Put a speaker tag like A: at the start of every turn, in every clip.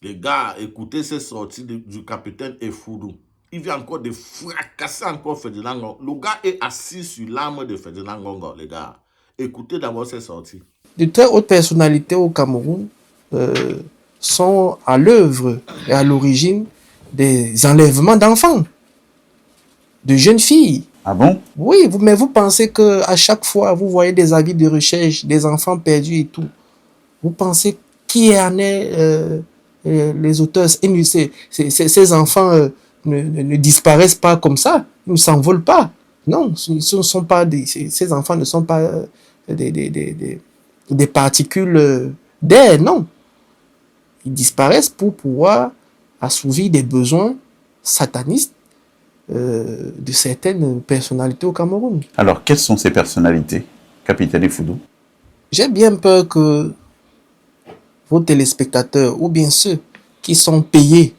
A: Les gars, écoutez ces sorties du capitaine Effoudou. Il vient encore de fracasser encore Ferdinand Ngongo. Le gars est assis sur l'arme de Ferdinand Ngongo, les gars. Écoutez d'abord ces sorties.
B: De très hautes personnalités au Cameroun sont à l'œuvre et à l'origine des enlèvements d'enfants, de jeunes filles.
C: Ah bon?
B: Oui, mais vous pensez qu'à chaque fois, vous voyez des avis de recherche, des enfants perdus et tout. Vous pensez qui en est les auteurs? Ces enfants ne disparaissent pas comme ça, ils ne s'envolent pas. Non, ces enfants ne sont pas des particules d'air, non. Ils disparaissent pour pouvoir assouvir des besoins satanistes de certaines personnalités au Cameroun.
C: Alors, quelles sont ces personnalités, capitaine Effoudou?
B: J'ai bien peur que vos téléspectateurs ou bien ceux qui sont payés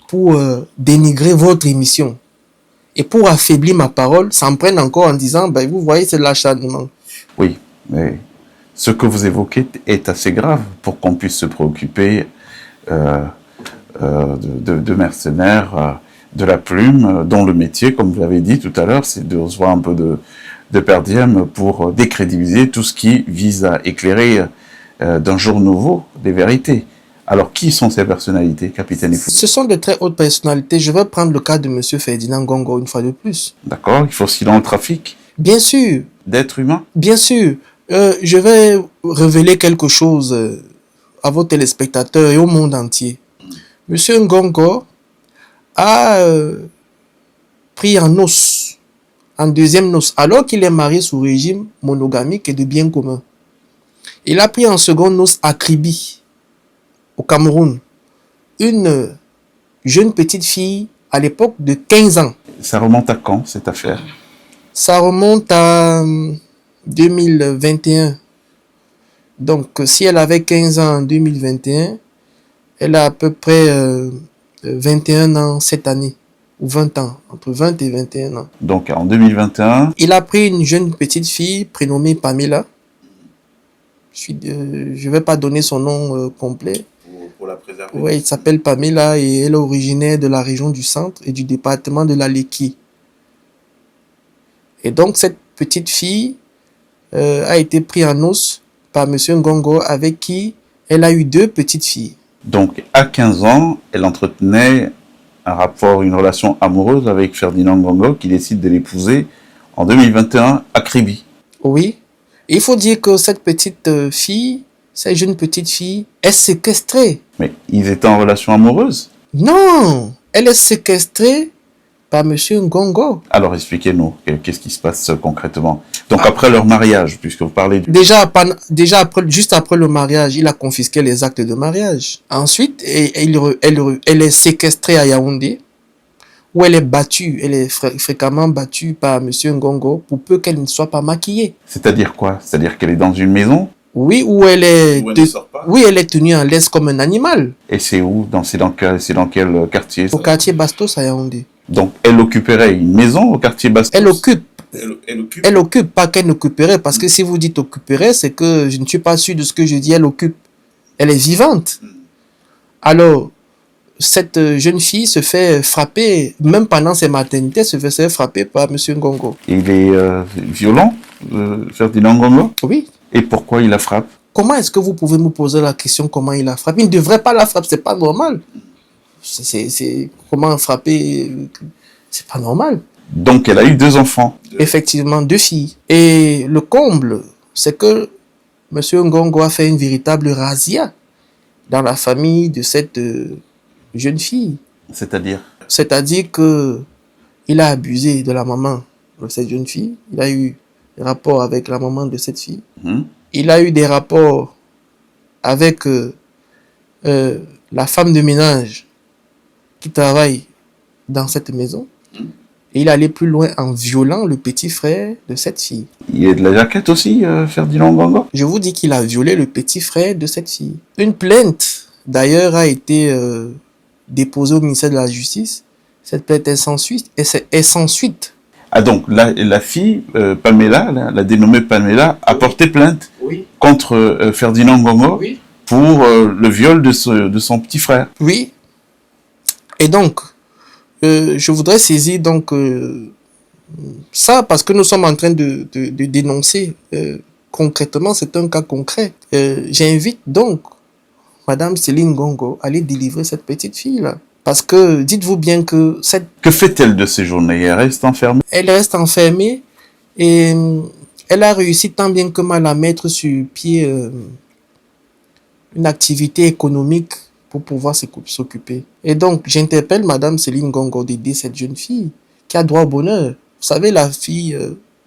B: pour dénigrer votre émission et pour affaiblir ma parole s'en prennent encore en disant ben, vous voyez, c'est de l'acharnement.
C: Oui, mais ce que vous évoquez est assez grave pour qu'on puisse se préoccuper de mercenaires, de la plume, dont le métier, comme vous l'avez dit tout à l'heure, c'est de recevoir un peu de per diem pour décrédibiliser tout ce qui vise à éclairer d'un jour nouveau des vérités. Alors, qui sont ces personnalités, capitaine Effoudou?
B: Ce sont de très hautes personnalités. Je vais prendre le cas de M. Ferdinand Ngongo une fois de plus.
C: D'accord, il faut aussi dans le trafic.
B: Bien sûr.
C: D'êtres humains.
B: Bien sûr. Je vais révéler quelque chose à vos téléspectateurs et au monde entier. M. Ngongo a pris en noce, en deuxième noce, alors qu'il est marié sous régime monogamique et de bien commun. Il a pris en seconde noce à Kribi, au Cameroun, une jeune petite fille à l'époque de 15 ans.
C: Ça remonte à quand, cette affaire?
B: Ça remonte à 2021. Donc, si elle avait 15 ans en 2021, elle a à peu près 21 ans cette année, ou 20 ans, entre 20 et 21 ans.
C: Donc, en 2021...
B: Il a pris une jeune petite fille prénommée Pamela. Je ne vais pas donner son nom complet.
C: Pour la préserver.
B: Oui, il s'appelle Pamela et elle est originaire de la région du centre et du département de la Leki. Et donc, cette petite fille a été prise en os par M. Ngongo, avec qui elle a eu 2 petites filles.
C: Donc, à 15 ans, elle entretenait un rapport, une relation amoureuse avec Ferdinand Ngongo, qui décide de l'épouser en 2021 à Kribi.
B: Oui. Et il faut dire que cette petite fille, cette jeune petite fille, est séquestrée.
C: Mais ils étaient en relation amoureuse?
B: Non, elle est séquestrée par M. Ngongo.
C: Alors, expliquez-nous, qu'est-ce qui se passe concrètement? Donc, après leur mariage, puisque vous parlez...
B: Juste après le mariage, il a confisqué les actes de mariage. Ensuite, elle est séquestrée à Yaoundé, où elle est battue, elle est fréquemment battue par M. Ngongo pour peu qu'elle ne soit pas maquillée.
C: C'est-à-dire quoi? C'est-à-dire qu'elle est dans une maison?
B: Oui, où elle est... Oui, elle est tenue en laisse comme un animal.
C: Et c'est où? C'est dans quel quartier?
B: Au quartier Bastos à Yaoundé.
C: Donc, elle occuperait une maison au quartier Bastos?
B: Elle occupe, pas qu'elle occuperait, parce que si vous dites occuperait, c'est que je ne suis pas sûr de ce que je dis, elle occupe. Elle est vivante. Alors, cette jeune fille se fait frapper, même pendant ses maternités, se fait frapper par M. Ngongo.
C: Il est violent, Ferdinand Ngongo?
B: Oui.
C: Et pourquoi il la frappe?
B: Comment est-ce que vous pouvez me poser la question comment il la frappe? Il ne devrait pas la frapper, c'est pas normal. Comment frapper? C'est pas normal.
C: Donc, elle a eu 2 enfants.
B: Effectivement, 2 filles. Et le comble, c'est que M. Ngongo a fait une véritable razzia dans la famille de cette jeune fille.
C: C'est-à-dire?
B: C'est-à-dire que il a abusé de la maman de cette jeune fille. Il a eu des rapports avec la maman de cette fille. Il a eu des rapports avec la femme de ménage qui travaille dans cette maison. Et il allait plus loin en violant le petit frère de cette fille.
C: Il est de la jaquette aussi, Ferdinand Ngongo?
B: Je vous dis qu'il a violé le petit frère de cette fille. Une plainte, d'ailleurs, a été déposée au ministère de la Justice. Cette plainte est sans suite.
C: Ah donc, la fille, Pamela, la dénommée Pamela, a porté plainte contre Ferdinand Ngongo pour le viol de son petit frère.
B: Oui. Et donc, je voudrais saisir donc ça parce que nous sommes en train de dénoncer concrètement, c'est un cas concret. J'invite donc Madame Céline Gongo à aller délivrer cette petite fille-là. Parce que dites-vous bien que
C: Que fait-elle de ces journées? Elle reste enfermée?
B: elle reste enfermée et elle a réussi tant bien que mal à mettre sur pied une activité économique pour pouvoir s'occuper. Et donc, j'interpelle Madame Céline Gongo d'aider cette jeune fille qui a droit au bonheur. Vous savez, la fille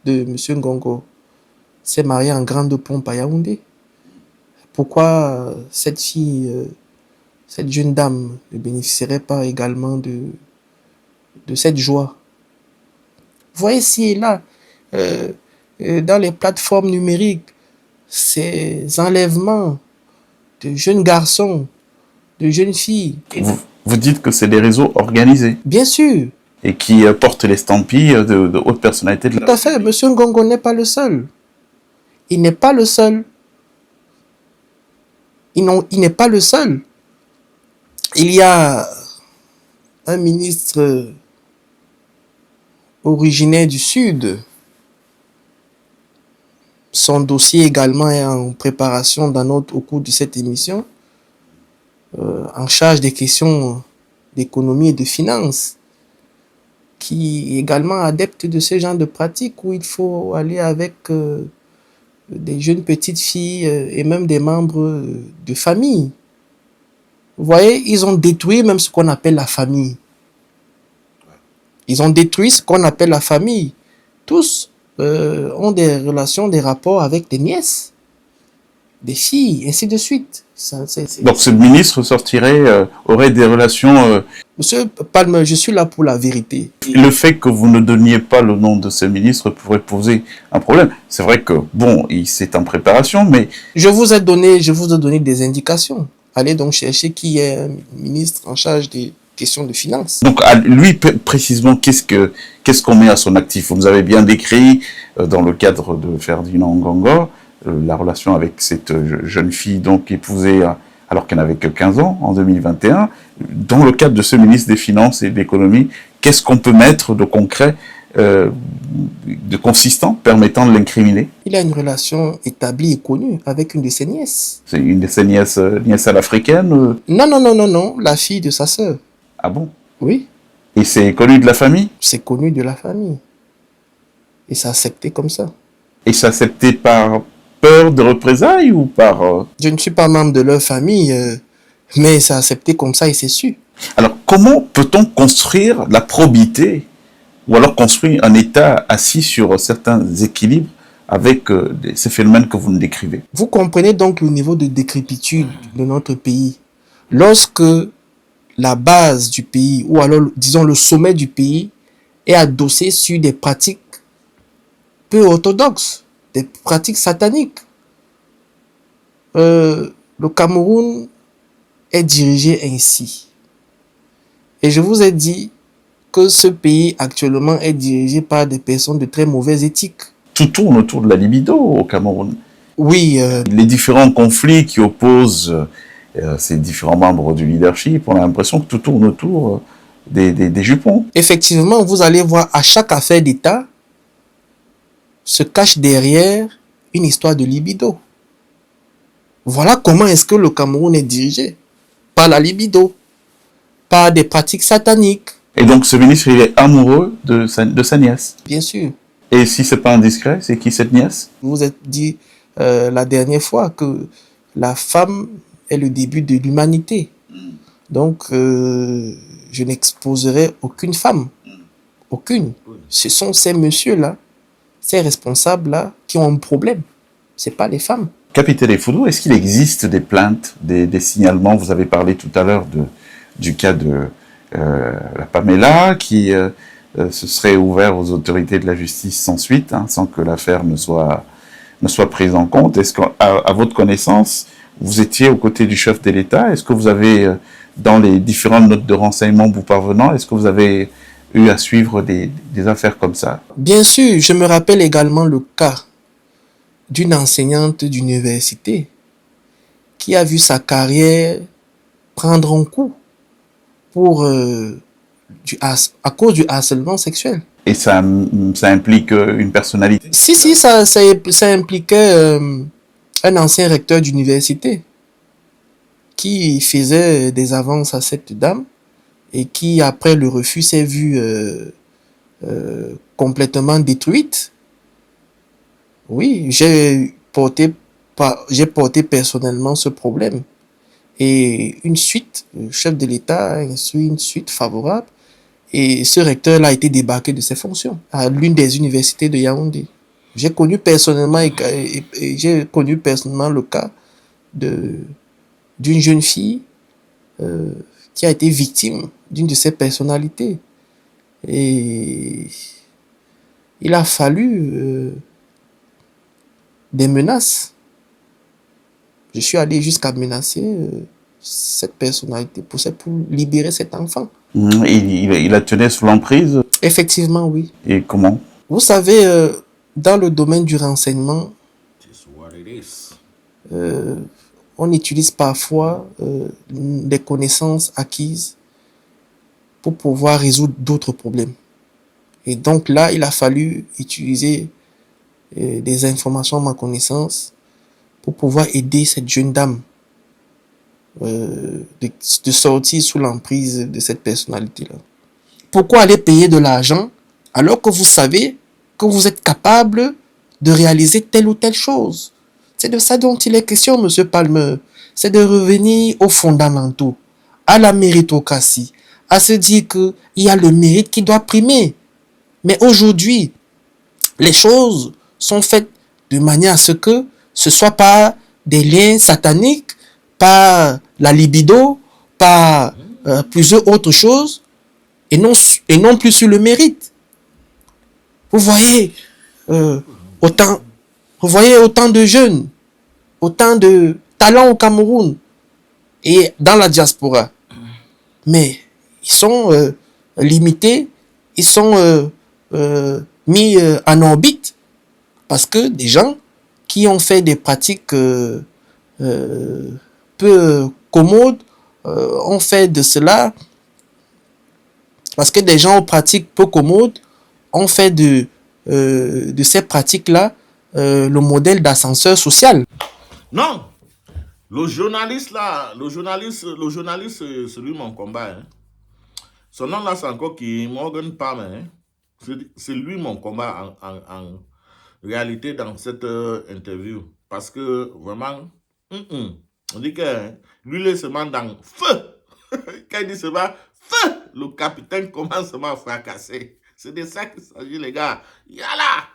B: de Monsieur Gongo s'est mariée en grande pompe à Yaoundé. Pourquoi cette fille, cette jeune dame ne bénéficierait pas également de cette joie? Vous voyez ici et là, dans les plateformes numériques, ces enlèvements de jeunes garçons, de jeunes filles.
C: Vous dites que c'est des réseaux organisés?
B: Bien sûr.
C: Et qui portent l'estampille de haute personnalité de la...
B: Tout à fait. Monsieur Ngongo n'est pas le seul. Il n'est pas le seul. Il n'est pas le seul. Il y a un ministre originaire du Sud. Son dossier également est en préparation au cours de cette émission. En charge des questions d'économie et de finances, qui est également adepte de ce genre de pratiques où il faut aller avec des jeunes petites filles et même des membres de famille. Vous voyez, ils ont détruit même ce qu'on appelle la famille. Ils ont détruit ce qu'on appelle la famille. Tous ont des relations, des rapports avec des nièces, des filles, ainsi de suite.
C: Donc ce ministre aurait des relations...
B: Monsieur Palme, je suis là pour la vérité.
C: Le fait que vous ne donniez pas le nom de ce ministre pourrait poser un problème. C'est vrai que, bon, c'est en préparation, mais...
B: Je vous ai donné des indications. Allez donc chercher qui est un ministre en charge des questions de finances.
C: Donc, lui, précisément, qu'est-ce qu'on met à son actif? Vous nous avez bien décrit, dans le cadre de Ferdinand Ngongo, la relation avec cette jeune fille, donc épousée alors qu'elle n'avait que 15 ans, en 2021. Dans le cadre de ce ministre des Finances et de l'Économie, qu'est-ce qu'on peut mettre de concret, de consistant, permettant de l'incriminer?
B: Il a une relation établie et connue avec une de ses nièces.
C: C'est une de ses nièces à l'africaine?
B: Non, la fille de sa sœur.
C: Ah bon?
B: Oui.
C: Et c'est connu de la famille?
B: C'est connu de la famille. Et c'est accepté comme ça.
C: Et c'est accepté par peur de représailles ou par...
B: Je ne suis pas membre de leur famille, mais c'est accepté comme ça et c'est su.
C: Alors, comment peut-on construire la probité ou alors construire un État assis sur certains équilibres avec ces phénomènes que vous nous décrivez?
B: Vous comprenez donc le niveau de décrépitude de notre pays. Lorsque la base du pays, ou alors, disons, le sommet du pays, est adossé sur des pratiques peu orthodoxes, des pratiques sataniques. Le Cameroun est dirigé ainsi. Et je vous ai dit que ce pays actuellement est dirigé par des personnes de très mauvaise éthique.
C: Tout tourne autour de la libido au Cameroun.
B: Oui.
C: Les différents conflits qui opposent ces différents membres du leadership, on a l'impression que tout tourne autour des jupons.
B: Effectivement, vous allez voir, à chaque affaire d'État se cache derrière une histoire de libido. Voilà comment est-ce que le Cameroun est dirigé. Par la libido, par des pratiques sataniques.
C: Et donc ce ministre, il est amoureux de sa nièce?
B: Bien sûr.
C: Et si c'est pas indiscret, c'est qui cette nièce?
B: Je vous ai dit la dernière fois que la femme est le début de l'humanité. Donc, je n'exposerai aucune femme. Aucune. Ce sont ces messieurs-là, ces responsables-là qui ont un problème. Ce n'est pas les femmes.
C: Capitaine Effoudou, est-ce qu'il existe des plaintes, des signalements? Vous avez parlé tout à l'heure du cas de la Pamela qui se serait ouvert aux autorités de la justice sans suite, sans que l'affaire ne soit prise en compte. Est-ce qu'à votre connaissance, vous étiez aux côtés du chef de l'État? Est-ce que vous avez, dans les différentes notes de renseignement vous parvenant, est-ce que vous avez eu à suivre des affaires comme ça?
B: Bien sûr, je me rappelle également le cas d'une enseignante d'université qui a vu sa carrière prendre un coup pour, à cause du harcèlement sexuel.
C: Et ça implique une personnalité.
B: Si, ça impliquait un ancien recteur d'université qui faisait des avances à cette dame et qui, après le refus, s'est vue complètement détruite. Oui, j'ai porté personnellement ce problème. Et une suite, le chef de l'État a instruit une suite favorable. Et ce recteur-là a été débarqué de ses fonctions à l'une des universités de Yaoundé. J'ai connu personnellement le cas d'une jeune fille qui a été victime d'une de ces personnalités. Et il a fallu des menaces. Je suis allé jusqu'à menacer cette personnalité pour libérer cet enfant.
C: Il la tenait sous l'emprise?
B: Effectivement, oui.
C: Et comment?
B: Vous savez, dans le domaine du renseignement, on utilise parfois des connaissances acquises pour pouvoir résoudre d'autres problèmes. Et donc là, il a fallu utiliser des informations à ma connaissance pour pouvoir aider cette jeune dame de sortir sous l'emprise de cette personnalité-là. Pourquoi aller payer de l'argent alors que vous savez que vous êtes capable de réaliser telle ou telle chose? C'est de ça dont il est question, Monsieur Palmer. C'est de revenir aux fondamentaux, à la méritocratie, à se dire qu'il y a le mérite qui doit primer. Mais aujourd'hui, les choses sont faites de manière à ce que ce soit pas des liens sataniques, par la libido, par plusieurs autres choses, et non plus sur le mérite. Vous voyez autant de jeunes, autant de talents au Cameroun et dans la diaspora. Mais ils sont limités, ils sont mis en orbite parce que des gens qui ont fait des pratiques peu commodes ont fait de cela, parce que des gens aux pratiques peu commodes ont fait de ces pratiques-là le modèle d'ascenseur social.
A: Non, le journaliste là, le journaliste, c'est lui mon combat. Hein. Son nom là, c'est encore qui Morgan Palmer. Hein. C'est lui mon combat en réalité dans cette interview. Parce que vraiment, on dit que hein, lui, il est seulement dans feu. Quand il dit seulement feu, le capitaine commence à fracasser. C'est de ça qu'il s'agit, les gars. Yala!